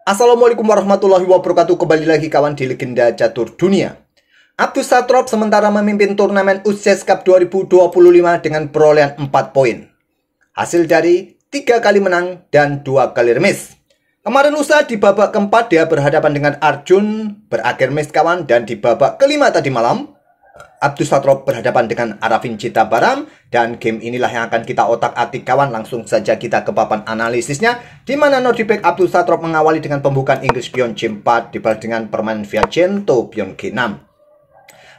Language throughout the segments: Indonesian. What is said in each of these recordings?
Assalamualaikum warahmatullahi wabarakatuh. Kembali lagi kawan di Legenda Catur Dunia. Abdus Satrop sementara memimpin turnamen UCES Cup 2025 dengan perolehan 4 poin. Hasil dari 3 kali menang dan 2 kali remis. Kemarin lusa di babak keempat dia berhadapan dengan Arjun, berakhir remis kawan. Dan di babak kelima tadi malam Abdus Satrop berhadapan dengan Arafin Citabaram. Dan game inilah yang akan kita otak-atik kawan. Langsung saja kita ke papan analisisnya, di mana Nordibek Abdus Satrop mengawali dengan pembukaan Inggris pion C4 dibalas dengan permainan Viacento pion G6.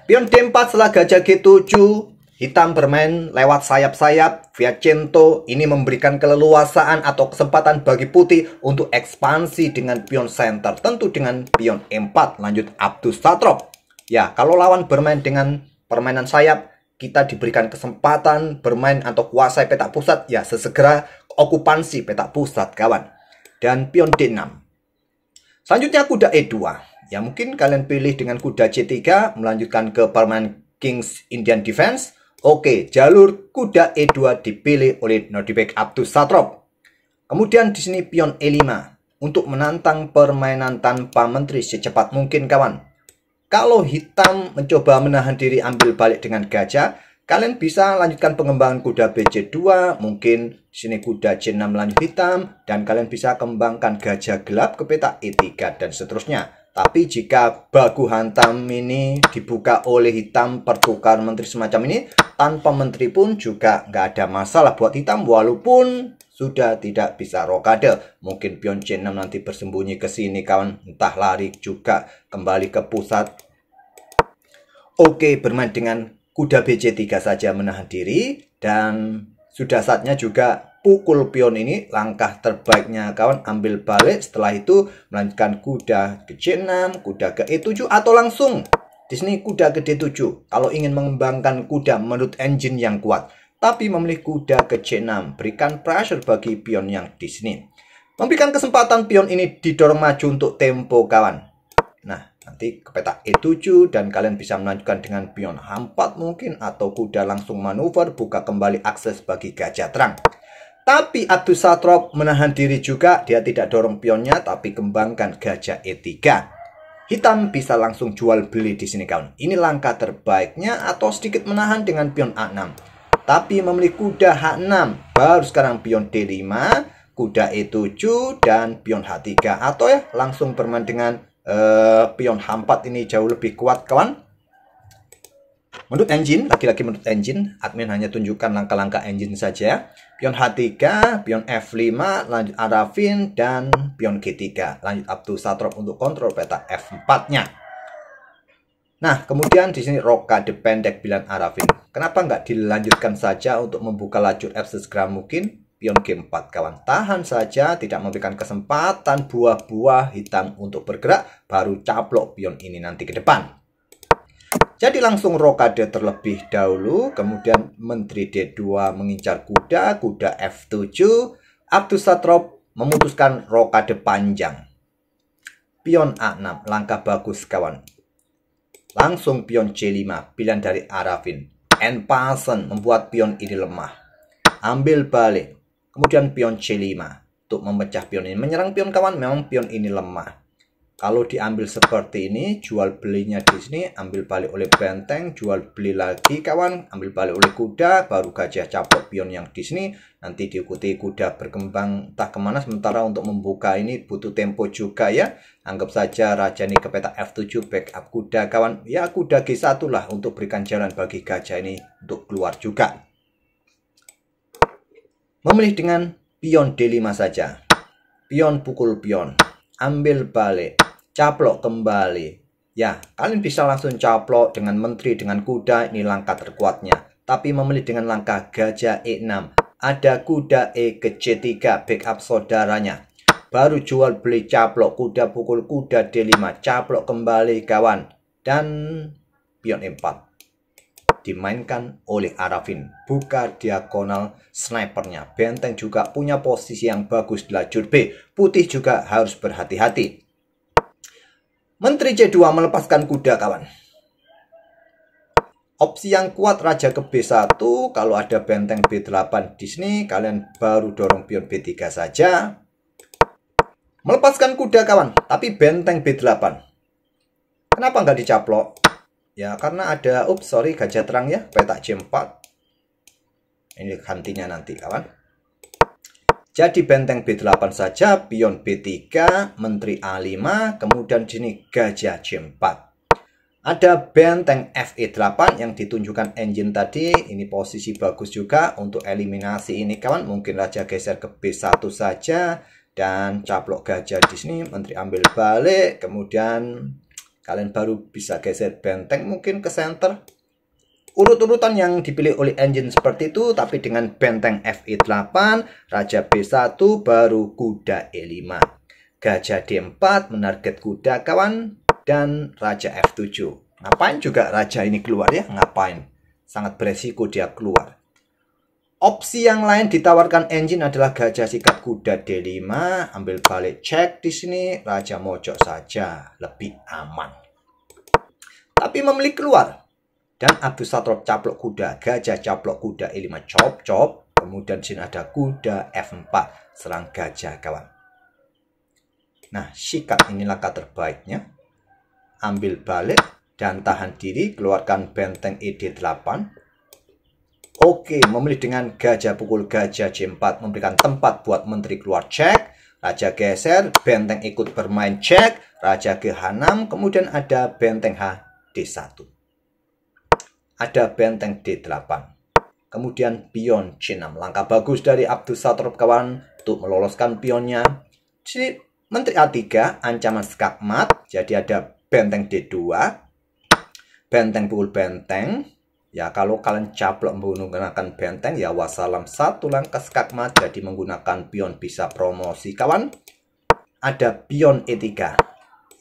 Pion D4 setelah gajah G7, hitam bermain lewat sayap-sayap. Viacento ini memberikan keleluasaan atau kesempatan bagi putih untuk ekspansi dengan pion center, tentu dengan pion E4. Lanjut Abdus Satrop. Ya, kalau lawan bermain dengan permainan sayap, kita diberikan kesempatan bermain atau kuasai petak pusat, ya sesegera okupansi petak pusat kawan. Dan pion D6. Selanjutnya kuda E2. Ya mungkin kalian pilih dengan kuda C3 melanjutkan ke permainan Kings Indian Defense. Oke, jalur kuda E2 dipilih oleh Nordibek Abdus Satrop. Kemudian di sini pion E5 untuk menantang permainan tanpa menteri secepat mungkin kawan. Kalau hitam mencoba menahan diri ambil balik dengan gajah, kalian bisa lanjutkan pengembangan kuda BC2, mungkin di sini kuda C6 lanjut hitam, dan kalian bisa kembangkan gajah gelap ke petak E3 dan seterusnya. Tapi jika bagu hantam ini dibuka oleh hitam pertukar menteri semacam ini, tanpa menteri pun juga nggak ada masalah buat hitam, walaupun sudah tidak bisa rokade. Mungkin pion C6 nanti bersembunyi ke sini kawan, entah lari juga kembali ke pusat. Oke, bermain dengan kuda BC3 saja menahan diri, dan sudah saatnya juga pukul pion ini. Langkah terbaiknya kawan ambil balik, setelah itu melanjutkan kuda ke C6, kuda ke E7, atau langsung di sini kuda ke D7 kalau ingin mengembangkan kuda menurut engine yang kuat. Tapi memilih kuda ke C6 berikan pressure bagi pion yang di sini, memberikan kesempatan pion ini didorong maju untuk tempo kawan. Nah, nanti ke petak E7 dan kalian bisa melanjutkan dengan pion H4 mungkin, atau kuda langsung manuver buka kembali akses bagi gajah terang. Tapi Abdus Satrop menahan diri juga, dia tidak dorong pionnya tapi kembangkan gajah E3. Hitam bisa langsung jual beli di sini kawan. Ini langkah terbaiknya, atau sedikit menahan dengan pion A6. Tapi memilih kuda H6, baru sekarang pion D5, kuda E7, dan pion H3. Atau ya langsung bermain dengan pion H4 ini jauh lebih kuat kawan. Menurut engine, lagi-lagi menurut engine, admin hanya tunjukkan langkah-langkah engine saja. Pion H3, pion F5, lanjut Arafin, dan pion G3. Lanjut Abdus Satrop untuk kontrol petak F4-nya. Nah, kemudian di sini rokade pendek pilihan Arafin. Kenapa nggak dilanjutkan saja untuk membuka lajur F sesegera mungkin? Pion G4 kawan. Tahan saja, tidak memberikan kesempatan buah-buah hitam untuk bergerak, baru caplok pion ini nanti ke depan. Jadi langsung rokade terlebih dahulu, kemudian menteri D2 mengincar kuda, kuda F7. Abdus Satrop memutuskan rokade panjang. Pion A6, langkah bagus kawan. Langsung pion C5, pilihan dari Arafin. En passant membuat pion ini lemah. Ambil balik. Kemudian pion C5 untuk memecah pion ini. Menyerang pion kawan, memang pion ini lemah. Kalau diambil seperti ini, jual belinya di sini, ambil balik oleh benteng, jual beli lagi kawan, ambil balik oleh kuda, baru gajah caplok pion yang di sini. Nanti diikuti kuda berkembang entah kemana, sementara untuk membuka ini butuh tempo juga ya. Anggap saja raja ini ke petak F7, backup kuda kawan. Ya kuda G1 lah untuk berikan jalan bagi gajah ini untuk keluar juga. Memilih dengan pion D5 saja. Pion pukul pion. Ambil balik. Caplok kembali. Ya, kalian bisa langsung caplok dengan menteri, dengan kuda. Ini langkah terkuatnya. Tapi memilih dengan langkah gajah E6. Ada kuda E ke C3, backup saudaranya. Baru jual beli caplok, kuda pukul kuda D5. Caplok kembali kawan. Dan pion E4 dimainkan oleh Arafin. Buka diagonal snipernya. Benteng juga punya posisi yang bagus di lajur B. Putih juga harus berhati-hati. Menteri C2 melepaskan kuda kawan. Opsi yang kuat raja ke B1. Kalau ada benteng B8 di sini, kalian baru dorong pion B3 saja. Melepaskan kuda kawan, tapi benteng B8. Kenapa nggak dicaplok? Ya karena ada, gajah terang ya, petak J4. Ini gantinya nanti kawan. Jadi benteng B8 saja, pion B3, menteri A5, kemudian sini gajah J4. Ada benteng FE8 yang ditunjukkan engine tadi. Ini posisi bagus juga untuk eliminasi ini kawan. Mungkin raja geser ke B1 saja dan caplok gajah di sini, menteri ambil balik, kemudian kalian baru bisa geser benteng mungkin ke center. Urut-urutan yang dipilih oleh engine seperti itu, tapi dengan benteng FE8, raja B1, baru kuda E5. Gajah D4 menarget kuda kawan, dan raja F7. Ngapain juga raja ini keluar ya? Ngapain? Sangat beresiko dia keluar. Opsi yang lain ditawarkan engine adalah gajah sikat kuda D5, ambil balik cek di sini, raja mojok saja, lebih aman. Tapi memilih keluar. Dan Abdus Satrop caplok kuda, gajah caplok kuda E5 cop. Kemudian sini ada kuda F4, serang gajah kawan. Nah, sikat ini langkah terbaiknya. Ambil balik dan tahan diri, keluarkan benteng ED8. Oke, memilih dengan gajah pukul gajah J4, memberikan tempat buat menteri keluar cek. Raja geser, benteng ikut bermain cek, raja ke H6, kemudian ada benteng H D1. Ada benteng D8. Kemudian pion C6. Langkah bagus dari Abdus Satrop kawan untuk meloloskan pionnya. Jadi menteri A3 ancaman skakmat. Jadi ada benteng D2. Benteng pukul benteng. Ya kalau kalian caplok menggunakan benteng ya wassalam, satu langkah skakmat. Jadi menggunakan pion bisa promosi kawan. Ada pion E3.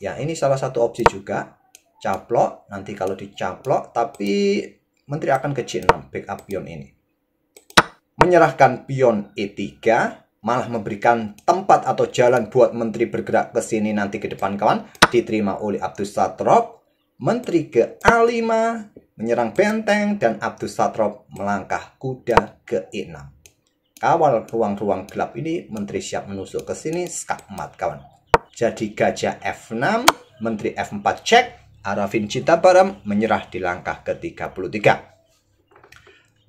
Ya ini salah satu opsi juga. Caplok, nanti kalau dicaplok, tapi menteri akan ke J6, backup pion ini. Menyerahkan pion E3, malah memberikan tempat atau jalan buat menteri bergerak ke sini nanti ke depan kawan. Diterima oleh Abdus Satrop, menteri ke A5, menyerang benteng, dan Abdus Satrop melangkah kuda ke E6. Kawal ruang-ruang gelap ini, menteri siap menusuk ke sini, skakmat kawan. Jadi gajah F6, menteri F4 cek, Arafin Citabaram menyerah di langkah ke-33.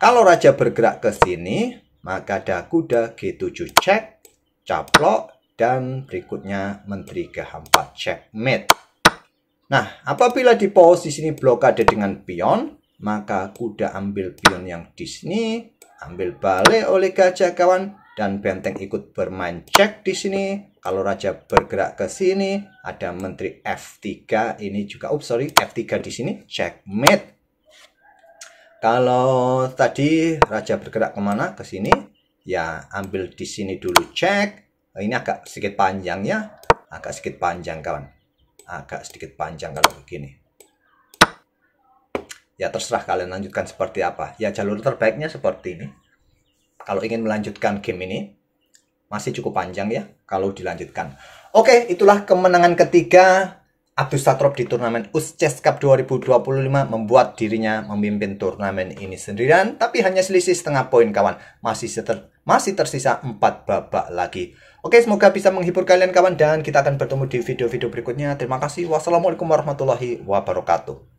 Kalau raja bergerak ke sini, maka ada kuda G7 cek, caplok, dan berikutnya menteri ke H4 checkmate. Nah, apabila di posisi ini blokade dengan pion, maka kuda ambil pion yang di sini, ambil balik oleh gajah kawan, dan benteng ikut bermain cek di sini. Kalau raja bergerak ke sini, ada menteri F3 ini juga, F3 di sini, checkmate. Kalau tadi raja bergerak kemana? Ke sini, ya ambil di sini dulu cek. Ini agak sedikit panjang ya, agak sedikit panjang kawan, agak sedikit panjang kalau begini. Ya terserah kalian lanjutkan seperti apa. Ya jalur terbaiknya seperti ini. Kalau ingin melanjutkan game ini, masih cukup panjang ya kalau dilanjutkan. Oke, itulah kemenangan ketiga Abdus Satrop di turnamen USCHES Cup 2025, membuat dirinya memimpin turnamen ini sendirian, tapi hanya selisih setengah poin kawan. Masih tersisa 4 babak lagi. Oke, semoga bisa menghibur kalian kawan, dan kita akan bertemu di video-video berikutnya. Terima kasih. Wassalamualaikum warahmatullahi wabarakatuh.